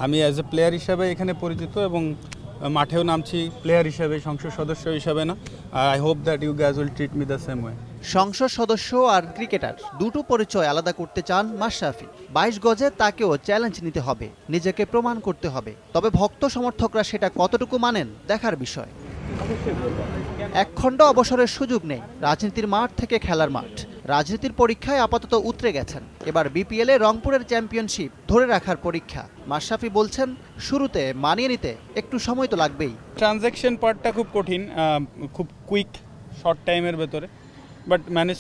আমি as a player হিসাবে এখানে পরিচিত এবং মাঠেও নামছি প্লেয়ার হিসাবে, সংসদ সদস্য হিসাবে না। I hope that you guys will treat me the same way. সংসদ সদস্য আর ক্রিকেটার দুটো পরিচয় আলাদা করতে চান মাশরাফি। 22 গজে তাকেও চ্যালেঞ্জ নিতে হবে, নিজেকে প্রমাণ করতে হবে। তবে ভক্ত সমর্থকরা সেটা কতটুকু মানেন দেখার বিষয়। একখণ্ড অবসরের সুযোগ নেই, রাজনীতির মাঠ থেকে খেলার মাঠ। রাজনীতির পরীক্ষায় আপাতত উতরে গেছেন। এবার বিপিএলে রংপুরের চ্যাম্পিয়নশিপ ধরে রাখার পরীক্ষা। মাশরাফি বলছেন, শুরুতে মানিয়ে নিতে একটু সময় তো লাগবেই। ট্রানজ্যাকশন পার্টটা খুব কঠিন, খুব কুইক শর্ট টাইমের ভেতরে, বাট ম্যানেজ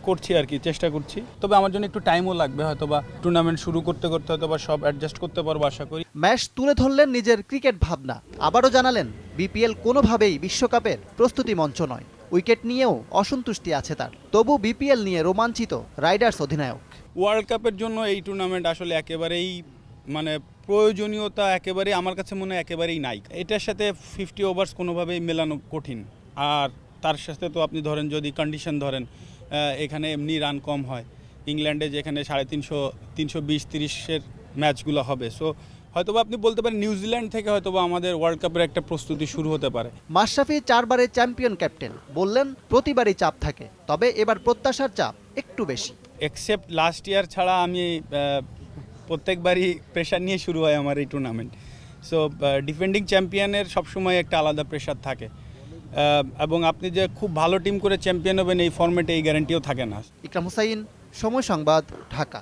করছি আর কি, চেষ্টা করছি। তবে আমার জন্য একটু টাইমও লাগবে, হয়তো বা টুর্নামেন্ট শুরু করতে করতে হয়তো বা সব অ্যাডজাস্ট করতে পারবো আশা করি। ম্যাচ তুলে ধরলেন নিজের ক্রিকেট ভাবনা। আবারও জানালেন, বিপিএল কোনোভাবেই বিশ্বকাপের প্রস্তুতি মঞ্চ নয়। উইকেট নিয়েও অসন্তুষ্টি আছে তার। তবু বিপিএল নিয়ে রোমাঞ্চিত রাইডার্স অধিনায়ক। ওয়ার্ল্ড কাপের জন্য এই টুর্নামেন্ট আসলে একেবারেই মানে প্রয়োজনীয়তা একেবারেই আমার কাছে মনে হয় একেবারেই নাই। এটার সাথে 50 ওভার্স কোনোভাবেই মেলানো কঠিন। আর তার সাথে তো আপনি ধরেন যদি কন্ডিশন ধরেন, এখানে এমনি রান কম হয়। ইংল্যান্ডে যেখানে 350, 320-30-এর ম্যাচগুলো হবে। সো হয়তোবা আপনি বলতে পারেন নিউজিল্যান্ড থেকে হয়তোবা আমাদের ওয়ার্ল্ড কাপের একটা প্রস্তুতি শুরু হতে পারে। মাশরাফি 4 বারের চ্যাম্পিয়ন ক্যাপ্টেন, বললেন প্রতিবারই চাপ থাকে, তবে এবার প্রত্যাশার চাপ একটু বেশি। এক্সেপ্ট লাস্ট ইয়ার ছাড়া আমি প্রত্যেকবারই প্রেশার নিয়ে শুরু হয় আমার এই টুর্নামেন্ট। সো ডিফেন্ডিং চ্যাম্পিয়নের সবসময় একটা আলাদা প্রেশার থাকে, এবং আপনি যে খুব ভালো টিম করে চ্যাম্পিয়ন হবেন এই ফর্মেটে এই গ্যারান্টিও থাকে না। ইকরাম হুসাইন, সময় সংবাদ, ঢাকা।